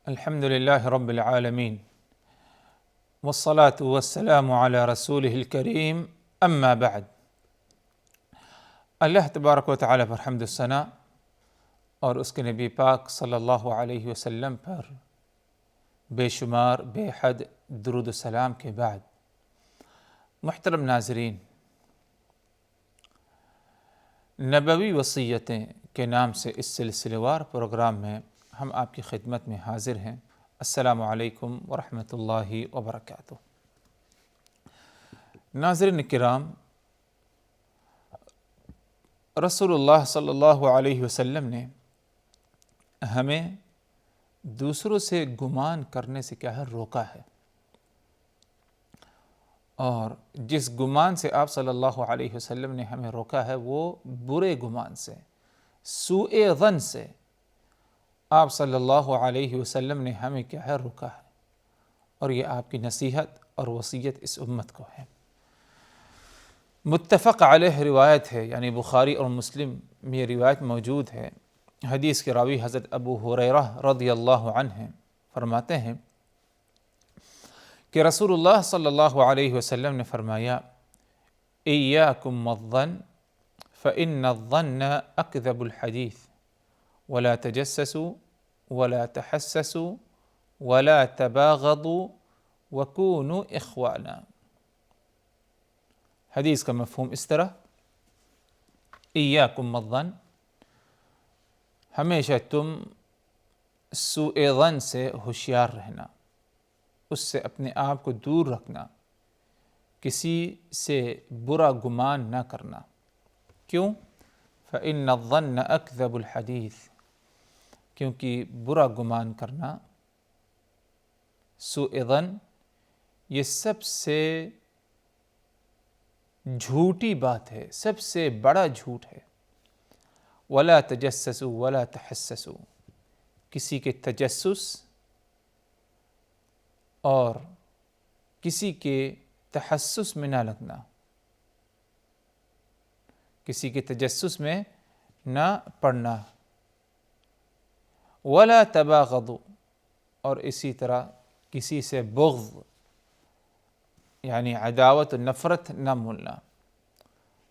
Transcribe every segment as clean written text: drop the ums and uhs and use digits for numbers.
الحمد للہ رب العالمین والصلاة والسلام علی رسولہ الکریم اما بعد۔ اللہ تبارک و تعالیٰ پر حمد و ثنا اور اس کے نبی پاک صلی اللہ علیہ وسلم پر بے شمار بے حد درود و سلام کے بعد، محترم ناظرین، نبوی وصیتیں کے نام سے اس سلسلہ وار پروگرام میں ہم آپ کی خدمت میں حاضر ہیں۔ السلام علیکم ورحمۃ اللہ وبرکاتہ۔ ناظرین کرام، رسول اللہ صلی اللہ علیہ وسلم نے ہمیں دوسروں سے گمان کرنے سے کیا ہے روکا ہے، اور جس گمان سے آپ صلی اللہ علیہ وسلم نے ہمیں روکا ہے وہ برے گمان سے، سوء ظن سے آپ صلی اللہ علیہ وسلم نے ہمیں کیا ہے روکا ہے، اور یہ آپ کی نصیحت اور وصیت اس امت کو ہے۔ متفق علیہ روایت ہے، یعنی بخاری اور مسلم میں یہ روایت موجود ہے۔ حدیث کے راوی حضرت ابو ہریرہ رضی اللہ عنہ ہیں، فرماتے ہیں کہ رسول اللہ صلی اللہ علیہ وسلم نے فرمایا: ایاکم والظن فإن الظن اکذب الحدیث ولا تجسسوا ولا تحسسوا ولا تباغضوا وکونوا اخوانا۔ حدیث کا مفہوم اس طرح: ایاکم والظن، ہمیشہ تم سوء ظن سے ہوشیار رہنا، اس سے اپنے آپ کو دور رکھنا، کسی سے برا گمان نہ کرنا۔ کیوں؟ فإن الظن اکذب الحدیث، کیونکہ برا گمان کرنا، سوء ظن، یہ سب سے جھوٹی بات ہے، سب سے بڑا جھوٹ ہے۔ ولا تجسسوا ولا تحسسوا، کسی کے تجسس اور کسی کے تحسس میں نہ لگنا، کسی کے تجسس میں نہ پڑنا۔ ولا تباغضوا، اور اسی طرح کسی سے بغض یعنی عداوت و نفرت نہ مولنا۔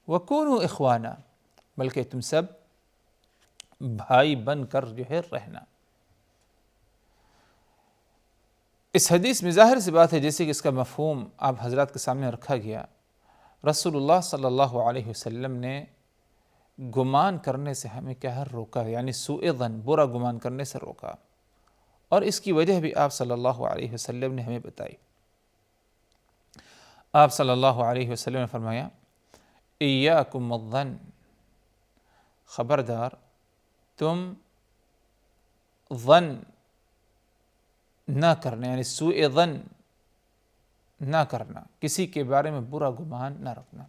وکونوا اخوانا، بلکہ تم سب بھائی بن کر جو ہے رہنا۔ اس حدیث میں ظاہر سی بات ہے، جیسے کہ اس کا مفہوم آپ حضرات کے سامنے رکھا گیا، رسول اللہ صلی اللہ علیہ وسلم نے گمان کرنے سے ہمیں کیا ہے روکا، یعنی سوء ظن، برا گمان کرنے سے روکا، اور اس کی وجہ بھی آپ صلی اللہ علیہ وسلم نے ہمیں بتائی۔ آپ صلی اللہ علیہ وسلم نے فرمایا: ایاکم والظن، خبردار تم ظن نہ کرنا، یعنی سوء ظن نہ کرنا، کسی کے بارے میں برا گمان نہ رکھنا۔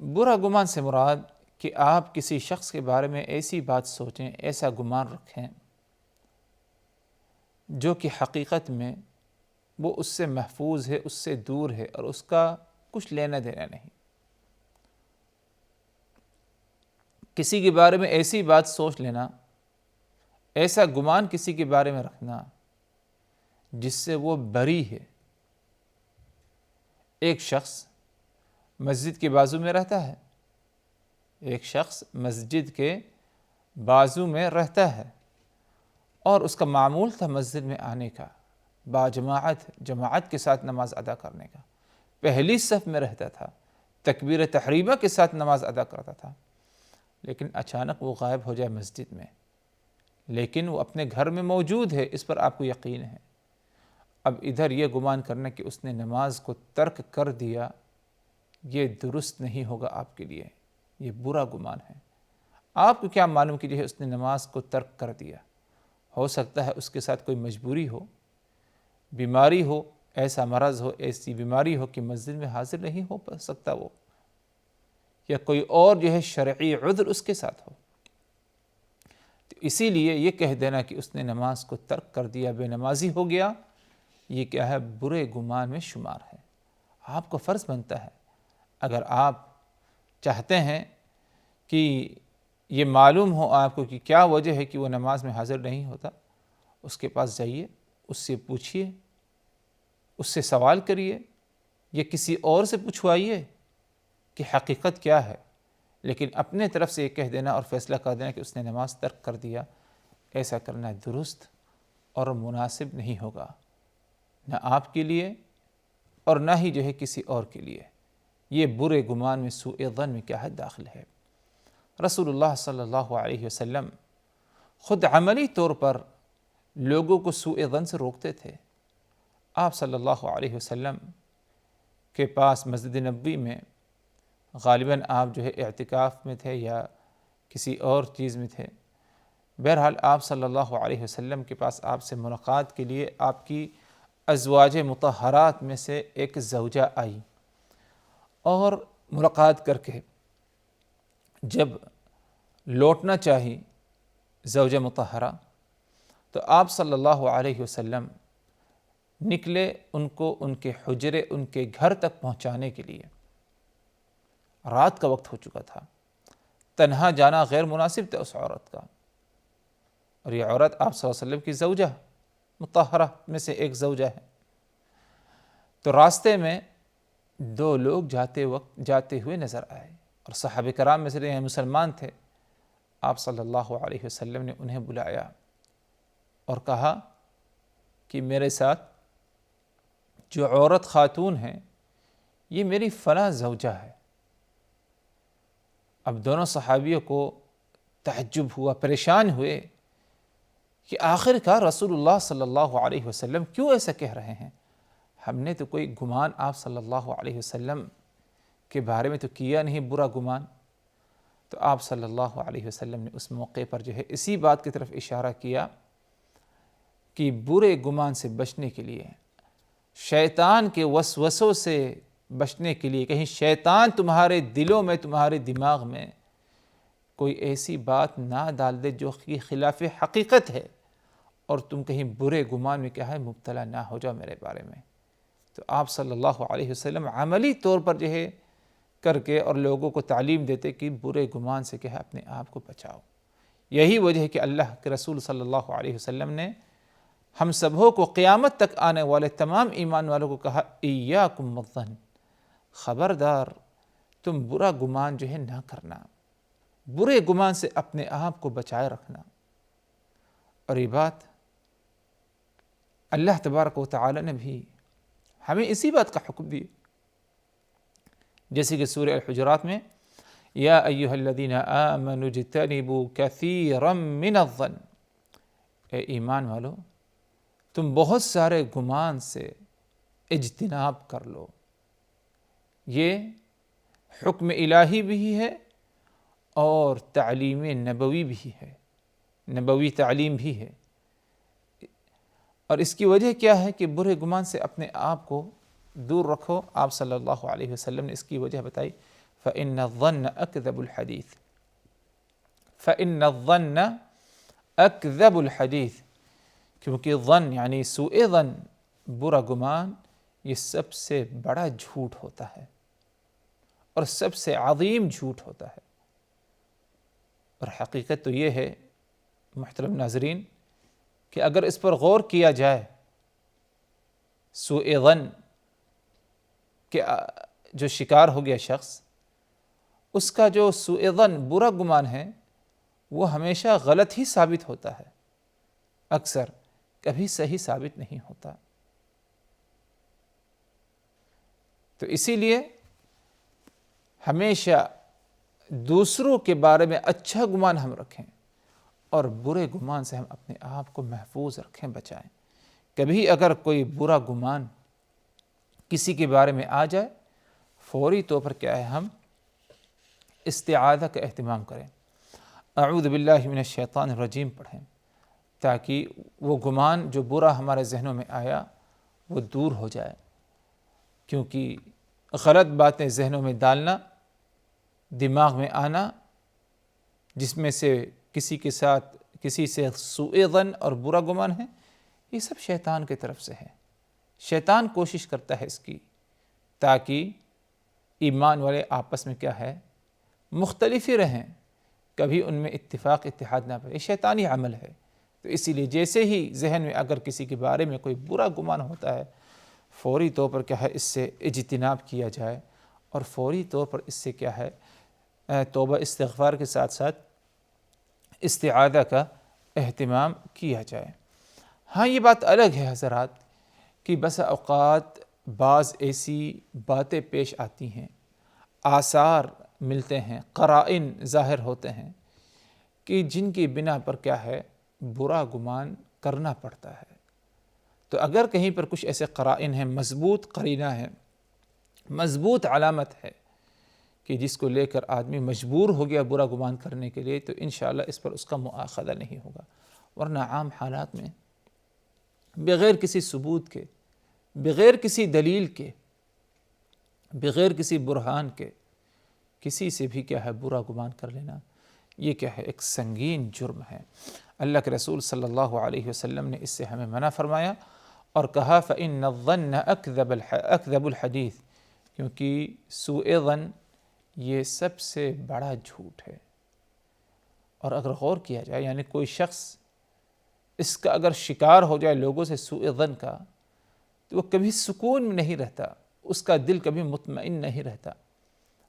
برا گمان سے مراد کہ آپ کسی شخص کے بارے میں ایسی بات سوچیں، ایسا گمان رکھیں جو کہ حقیقت میں وہ اس سے محفوظ ہے، اس سے دور ہے، اور اس کا کچھ لینا دینا نہیں۔ کسی کے بارے میں ایسی بات سوچ لینا، ایسا گمان کسی کے بارے میں رکھنا جس سے وہ بری ہے۔ ایک شخص مسجد کے بازو میں رہتا ہے، ایک شخص مسجد کے بازو میں رہتا ہے، اور اس کا معمول تھا مسجد میں آنے کا، جماعت کے ساتھ نماز ادا کرنے کا، پہلی صف میں رہتا تھا، تکبیر تحریمہ کے ساتھ نماز ادا کرتا تھا، لیکن اچانک وہ غائب ہو جائے مسجد میں، لیکن وہ اپنے گھر میں موجود ہے، اس پر آپ کو یقین ہے۔ اب ادھر یہ گمان کرنا کہ اس نے نماز کو ترک کر دیا، یہ درست نہیں ہوگا آپ کے لیے، یہ برا گمان ہے۔ آپ کو کیا معلوم کہ جو ہے اس نے نماز کو ترک کر دیا؟ ہو سکتا ہے اس کے ساتھ کوئی مجبوری ہو، بیماری ہو، ایسا مرض ہو، ایسی بیماری ہو کہ مسجد میں حاضر نہیں ہو سکتا وہ، یا کوئی اور جو ہے شرعی عذر اس کے ساتھ ہو۔ تو اسی لیے یہ کہہ دینا کہ اس نے نماز کو ترک کر دیا، بے نمازی ہو گیا، یہ کیا ہے؟ برے گمان میں شمار ہے۔ آپ کو فرض بنتا ہے، اگر آپ چاہتے ہیں کہ یہ معلوم ہو آپ کو کہ کیا وجہ ہے کہ وہ نماز میں حاضر نہیں ہوتا، اس کے پاس جائیے، اس سے پوچھیے، اس سے سوال کریے، یا کسی اور سے پوچھوائیے کہ حقیقت کیا ہے، لیکن اپنے طرف سے یہ کہہ دینا اور فیصلہ کر دینا کہ اس نے نماز ترک کر دیا، ایسا کرنا درست اور مناسب نہیں ہوگا، نہ آپ کے لیے اور نہ ہی جو ہے کسی اور کے لیے۔ یہ برے گمان میں، سوء ظن میں کیا ہے داخل ہے۔ رسول اللہ صلی اللہ علیہ وسلم خود عملی طور پر لوگوں کو سوء ظن سے روکتے تھے۔ آپ صلی اللہ علیہ وسلم کے پاس مسجد نبوی میں غالباً آپ جو ہے اعتکاف میں تھے یا کسی اور چیز میں تھے، بہرحال آپ صلی اللہ علیہ وسلم کے پاس آپ سے ملاقات کے لیے آپ کی ازواج مطہرات میں سے ایک زوجہ آئی، اور ملاقات کر کے جب لوٹنا چاہی زوجہ مطہرہ، تو آپ صلی اللہ علیہ وسلم نکلے ان کو ان کے حجرے، ان کے گھر تک پہنچانے کے لیے۔ رات کا وقت ہو چکا تھا، تنہا جانا غیر مناسب تھا اس عورت کا، اور یہ عورت آپ صلی اللہ علیہ وسلم کی زوجہ مطہرہ میں سے ایک زوجہ ہے۔ تو راستے میں دو لوگ جاتے ہوئے نظر آئے، اور صحابہ کرام میں سے یہ مسلمان تھے۔ آپ صلی اللہ علیہ وسلم نے انہیں بلایا اور کہا کہ میرے ساتھ جو عورت خاتون ہیں یہ میری فلاں زوجہ ہے۔ اب دونوں صحابیوں کو تعجب ہوا، پریشان ہوئے کہ آخر کار رسول اللہ صلی اللہ علیہ وسلم کیوں ایسا کہہ رہے ہیں؟ ہم نے تو کوئی گمان آپ صلی اللہ علیہ وسلم کے بارے میں تو کیا نہیں، برا گمان۔ تو آپ صلی اللہ علیہ وسلم نے اس موقع پر جو ہے اسی بات کی طرف اشارہ کیا کہ برے گمان سے بچنے کے لیے، شیطان کے وسوسوں سے بچنے کے لیے، کہیں شیطان تمہارے دلوں میں، تمہارے دماغ میں کوئی ایسی بات نہ ڈال دے جو کہ خلاف حقیقت ہے، اور تم کہیں برے گمان میں کیا ہے مبتلا نہ ہو جاؤ میرے بارے میں۔ تو آپ صلی اللہ علیہ وسلم عملی طور پر جو ہے کر کے اور لوگوں کو تعلیم دیتے کہ برے گمان سے کیا ہے اپنے آپ کو بچاؤ۔ یہی وجہ ہے کہ اللہ کے رسول صلی اللہ علیہ وسلم نے ہم سبوں کو قیامت تک آنے والے تمام ایمان والوں کو کہا ایاکم والظن، خبردار تم برا گمان جو ہے نہ کرنا، برے گمان سے اپنے آپ کو بچائے رکھنا۔ اور یہ بات اللہ تبارک و تعالی نے بھی ہمیں اسی بات کا حکم دی، جیسے کہ سورہ الحجرات میں یا ایھا الذین آمنوا اجتنبوا کثیرا من الظن، اے ایمان والو تم بہت سارے گمان سے اجتناب کر لو۔ یہ حکم الہی بھی ہے اور تعلیم نبوی بھی ہے، نبوی تعلیم بھی ہے۔ اور اس کی وجہ کیا ہے کہ برے گمان سے اپنے آپ کو دور رکھو۔ آپ صلی اللہ علیہ وسلم نے اس کی وجہ بتائی، فإن الظن أكذب الحدیث، فإن الظن أكذب الحدیث، کیونکہ ظن یعنی سوء ظن، برا گمان، یہ سب سے بڑا جھوٹ ہوتا ہے اور سب سے عظیم جھوٹ ہوتا ہے۔ اور حقیقت تو یہ ہے محترم ناظرین کہ اگر اس پر غور کیا جائے، سوء ظن کہ جو شکار ہو گیا شخص، اس کا جو سوء ظن برا گمان ہے وہ ہمیشہ غلط ہی ثابت ہوتا ہے، اکثر کبھی صحیح ثابت نہیں ہوتا۔ تو اسی لیے ہمیشہ دوسروں کے بارے میں اچھا گمان ہم رکھیں اور برے گمان سے ہم اپنے آپ کو محفوظ رکھیں، بچائیں۔ کبھی اگر کوئی برا گمان کسی کے بارے میں آ جائے، فوری طور پر کیا ہے ہم استعاذہ کا اہتمام کریں، اعوذ باللہ من الشیطان الرجیم پڑھیں، تاکہ وہ گمان جو برا ہمارے ذہنوں میں آیا وہ دور ہو جائے۔ کیونکہ غلط باتیں ذہنوں میں ڈالنا، دماغ میں آنا، جس میں سے کسی کے ساتھ کسی سے سوء ظن اور برا گمان ہے، یہ سب شیطان کی طرف سے ہے۔ شیطان کوشش کرتا ہے اس کی، تاکہ ایمان والے آپس میں کیا ہے مختلف ہی رہیں، کبھی ان میں اتفاق اتحاد نہ پائے۔ یہ شیطانی عمل ہے، تو اسی لیے جیسے ہی ذہن میں اگر کسی کے بارے میں کوئی برا گمان ہوتا ہے، فوری طور پر کیا ہے اس سے اجتناب کیا جائے، اور فوری طور پر اس سے کیا ہے توبہ استغفار کے ساتھ ساتھ استعاذہ کا اہتمام کیا جائے۔ ہاں یہ بات الگ ہے حضرات کہ بس اوقات بعض ایسی باتیں پیش آتی ہیں، آثار ملتے ہیں، قرائن ظاہر ہوتے ہیں کہ جن کی بنا پر کیا ہے برا گمان کرنا پڑتا ہے۔ تو اگر کہیں پر کچھ ایسے قرائن ہیں، مضبوط قرینہ ہے، مضبوط علامت ہے کہ جس کو لے کر آدمی مجبور ہو گیا برا گمان کرنے کے لیے، تو انشاءاللہ اس پر اس کا مؤاخذہ نہیں ہوگا۔ ورنہ عام حالات میں بغیر کسی ثبوت کے، بغیر کسی دلیل کے، بغیر کسی برہان کے کسی سے بھی کیا ہے برا گمان کر لینا، یہ کیا ہے ایک سنگین جرم ہے۔ اللہ کے رسول صلی اللہ علیہ وسلم نے اس سے ہمیں منع فرمایا اور کہا فَإِنَّ الظَّنَّ أَكْذَبُ الْحَدِيثِ، کیونکہ سوء ظن یہ سب سے بڑا جھوٹ ہے۔ اور اگر غور کیا جائے یعنی کوئی شخص اس کا اگر شکار ہو جائے لوگوں سے سوء ظن کا، تو وہ کبھی سکون میں نہیں رہتا، اس کا دل کبھی مطمئن نہیں رہتا،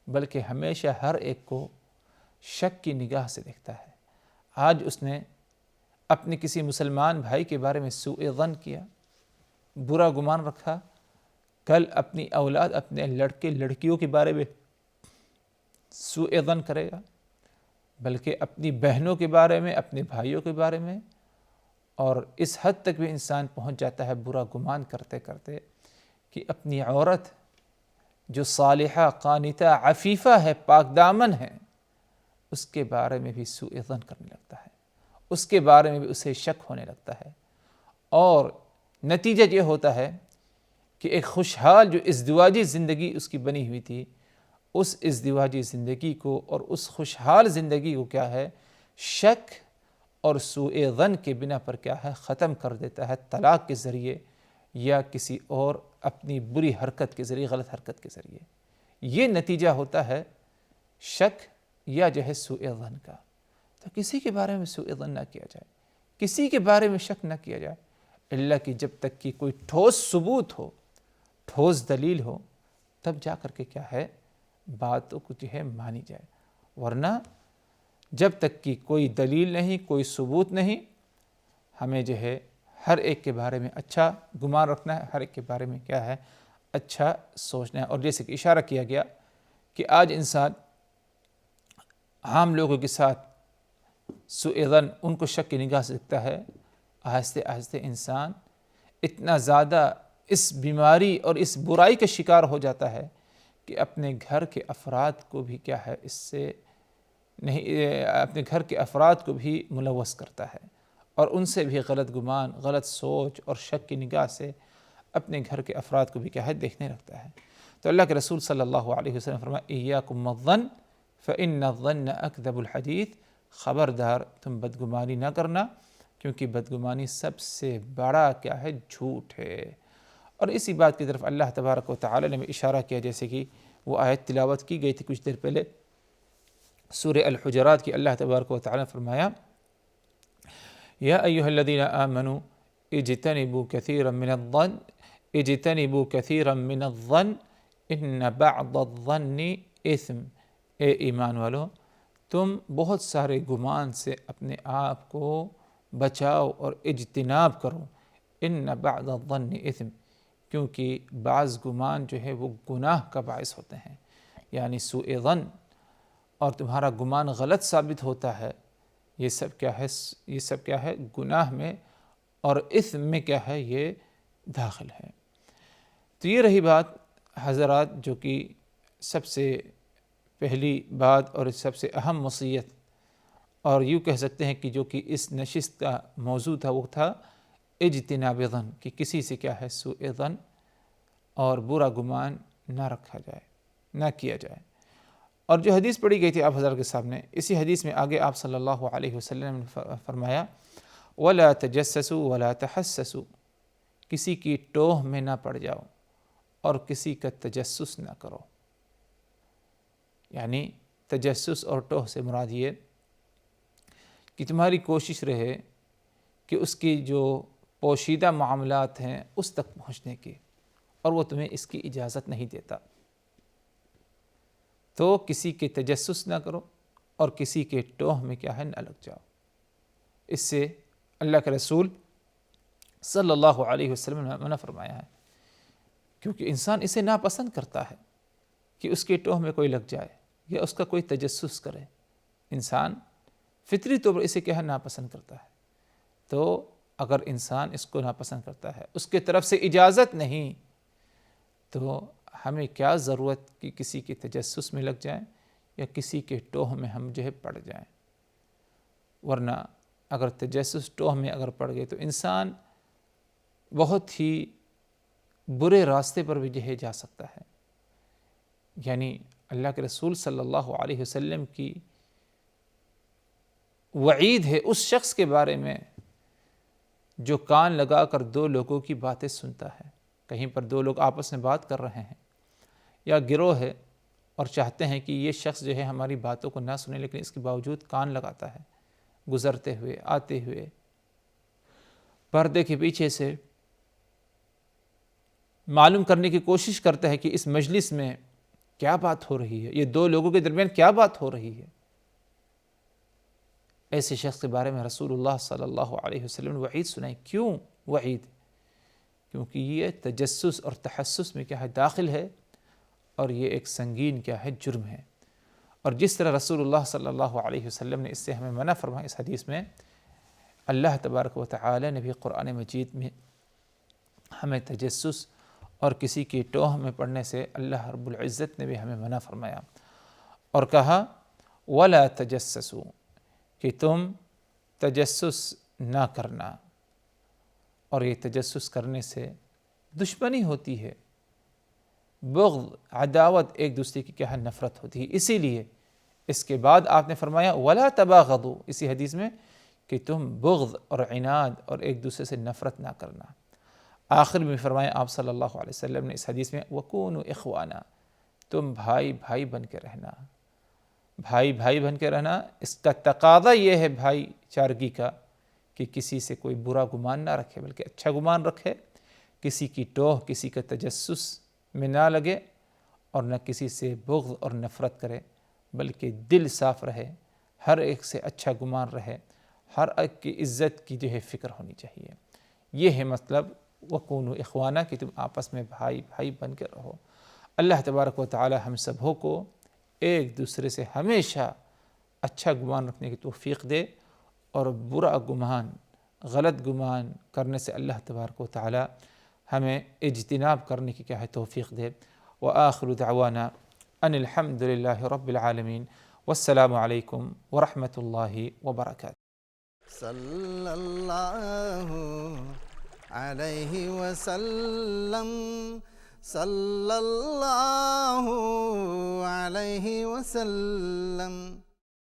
بلکہ ہمیشہ ہر ایک کو شک کی نگاہ سے دیکھتا ہے۔ آج اس نے اپنے کسی مسلمان بھائی کے بارے میں سوء ظن کیا، برا گمان رکھا، کل اپنی اولاد، اپنے لڑکے لڑکیوں کے بارے میں سوء ظن کرے گا، بلکہ اپنی بہنوں کے بارے میں، اپنے بھائیوں کے بارے میں، اور اس حد تک بھی انسان پہنچ جاتا ہے برا گمان کرتے کرتے کہ اپنی عورت جو صالحہ، قانتہ، عفیفہ ہے، پاک دامن ہے، اس کے بارے میں بھی سوء ظن کرنے لگتا ہے، اس کے بارے میں بھی اسے شک ہونے لگتا ہے۔ اور نتیجہ یہ ہوتا ہے کہ ایک خوشحال جو ازدواجی زندگی اس کی بنی ہوئی تھی، اس ازدواجی زندگی کو اور اس خوشحال زندگی کو کیا ہے شک اور سوء ظن کے بنا پر کیا ہے ختم کر دیتا ہے، طلاق کے ذریعے یا کسی اور اپنی بری حرکت کے ذریعے، غلط حرکت کے ذریعے۔ یہ نتیجہ ہوتا ہے شک یا جو ہے سوء ظن کا۔ تو کسی کے بارے میں سوء ظن نہ کیا جائے، کسی کے بارے میں شک نہ کیا جائے، اللہ کی جب تک کہ کوئی ٹھوس ثبوت ہو، ٹھوس دلیل ہو، تب جا کر کے کیا ہے باتوں کو جو ہے مانی جائے۔ ورنہ جب تک کہ کوئی دلیل نہیں، کوئی ثبوت نہیں، ہمیں جو ہے ہر ایک کے بارے میں اچھا گمان رکھنا ہے، ہر ایک کے بارے میں کیا ہے اچھا سوچنا ہے۔ اور جیسے کہ اشارہ کیا گیا کہ آج انسان عام لوگوں کے ساتھ سوء ظن، ان کو شک کی نگاہ سے دیکھتا ہے، آہستہ آہستہ انسان اتنا زیادہ اس بیماری اور اس برائی کا شکار ہو جاتا ہے کہ اپنے گھر کے افراد کو بھی کیا ہے اس سے نہیں، اپنے گھر کے افراد کو بھی ملوث کرتا ہے، اور ان سے بھی غلط گمان، غلط سوچ اور شک کی نگاہ سے اپنے گھر کے افراد کو بھی کیا ہے دیکھنے لگتا ہے۔ تو اللہ کے رسول صلی اللہ علیہ وسلم فرمایا ایاکم الظن فإن الظن اکذب الحدیث، خبردار تم بدگمانی نہ کرنا، کیونکہ بدگمانی سب سے بڑا کیا ہے جھوٹ ہے۔ اور اسی بات کی طرف اللہ تبارک و تعالی نے اشارہ کیا، جیسے کہ وہ آیت تلاوت کی گئی تھی کچھ دیر پہلے سورہ الحجرات کی۔ اللہ تبارک و تعالی نے فرمایا یا ایھا الذین آمنوا اجتنبوا کثیرا من الظن اجتنبوا کثیرا من الظن ان بعض الظن اثم، اے ایمان والو تم بہت سارے گمان سے اپنے آپ کو بچاؤ اور اجتناب کرو، ان بعض الظن اثم، کیونکہ بعض گمان جو ہے وہ گناہ کا باعث ہوتے ہیں۔ یعنی سوء ظن اور تمہارا گمان غلط ثابت ہوتا ہے، یہ سب کیا ہے گناہ میں اور اثم میں کیا ہے یہ داخل ہے۔ تو یہ رہی بات حضرات جو کہ سب سے پہلی بات اور سب سے اہم وصیت، اور یوں کہہ سکتے ہیں کہ جو کہ اس نشست کا موضوع تھا وہ تھا اجتناب ظن، کہ کسی سے کیا ہے سوء ظن اور برا گمان نہ رکھا جائے، نہ کیا جائے۔ اور جو حدیث پڑھی گئی تھی آپ حضرات کے سامنے، اسی حدیث میں آگے آپ صلی اللہ علیہ وسلم نے فرمایا وَلَا تَجَسَّسُوا وَلَا تَحَسَّسُوا، کسی کی ٹوہ میں نہ پڑ جاؤ اور کسی کا تجسس نہ کرو۔ یعنی تجسس اور ٹوہ سے مراد یہ کہ تمہاری کوشش رہے کہ اس کی جو پوشیدہ معاملات ہیں اس تک پہنچنے کی، اور وہ تمہیں اس کی اجازت نہیں دیتا، تو کسی کے تجسس نہ کرو اور کسی کے ٹوہ میں کیا ہے نہ لگ جاؤ۔ اس سے اللہ کے رسول صلی اللہ علیہ وسلم نے منع فرمایا ہے، کیونکہ انسان اسے ناپسند کرتا ہے کہ اس کے ٹوہ میں کوئی لگ جائے یا اس کا کوئی تجسس کرے۔ انسان فطری طور پر اسے کیا ہے ناپسند کرتا ہے۔ تو اگر انسان اس کو ناپسند کرتا ہے، اس کے طرف سے اجازت نہیں، تو ہمیں کیا ضرورت کہ کسی کے تجسس میں لگ جائیں یا کسی کے ٹوہ میں ہم جو ہے پڑ جائیں۔ ورنہ اگر تجسس ٹوہ میں اگر پڑ گئے تو انسان بہت ہی برے راستے پر بھی جو ہے جا سکتا ہے۔ یعنی اللہ کے رسول صلی اللہ علیہ وسلم کی وعید ہے اس شخص کے بارے میں جو کان لگا کر دو لوگوں کی باتیں سنتا ہے۔ کہیں پر دو لوگ آپس میں بات کر رہے ہیں یا گروہ ہے اور چاہتے ہیں کہ یہ شخص جو ہے ہماری باتوں کو نہ سنے، لیکن اس کے باوجود کان لگاتا ہے، گزرتے ہوئے آتے ہوئے پردے کے پیچھے سے معلوم کرنے کی کوشش کرتا ہے کہ اس مجلس میں کیا بات ہو رہی ہے، یہ دو لوگوں کے درمیان کیا بات ہو رہی ہے۔ ایسے شخص کے بارے میں رسول اللہ صلی اللہ علیہ وسلم نے وعید سنائی۔ کیوں وعید؟ کیونکہ یہ تجسس اور تحسس میں کیا ہے داخل ہے، اور یہ ایک سنگین کیا ہے جرم ہے۔ اور جس طرح رسول اللہ صلی اللہ علیہ وسلم نے اس سے ہمیں منع فرمایا اس حدیث میں، اللہ تبارک و تعالی نے بھی قرآن مجید میں ہمیں تجسس اور کسی کی ٹوہ میں پڑنے سے اللہ رب العزت نے بھی ہمیں منع فرمایا اور کہا وَلَا تَجَسَّسُوا، کہ تم تجسس نہ کرنا۔ اور یہ تجسس کرنے سے دشمنی ہوتی ہے، بغض، عداوت، ایک دوسرے کی کیا ہے نفرت ہوتی ہے۔ اسی لیے اس کے بعد آپ نے فرمایا وَلَا تَبَاغَضُوا، اسی حدیث میں کہ تم بغض اور عناد اور ایک دوسرے سے نفرت نہ کرنا۔ آخر میں فرمایا آپ صلی اللہ علیہ وسلم نے اس حدیث میں وَكُونُوا إِخْوَانًا، تم بھائی بھائی بن کے رہنا، بھائی بھائی بن کے رہنا۔ اس کا تقاضا یہ ہے بھائی چارگی کا کہ کسی سے کوئی برا گمان نہ رکھے بلکہ اچھا گمان رکھے، کسی کی ٹوہ، کسی کا تجسس میں نہ لگے، اور نہ کسی سے بغض اور نفرت کرے، بلکہ دل صاف رہے، ہر ایک سے اچھا گمان رہے، ہر ایک کی عزت کی جو ہے فکر ہونی چاہیے۔ یہ ہے مطلب وَكُونُوا إِخْوَانًا، کہ تم آپس میں بھائی بھائی بن کے رہو۔ اللہ تبارک و تعالی ہم سبھوں کو ایک دوسرے سے ہمیشہ اچھا گمان رکھنے کی توفیق دے، اور برا گمان، غلط گمان کرنے سے اللہ تبارک و تعالی ہمیں اجتناب کرنے کی کیا ہے توفیق دے۔ وآخر دعوانا ان الحمد للہ رب العالمین، والسلام علیکم ورحمۃ اللہ وبرکاتہ۔ صلی اللہ علیہ وسلم، صلی اللہ علیہ وسلم۔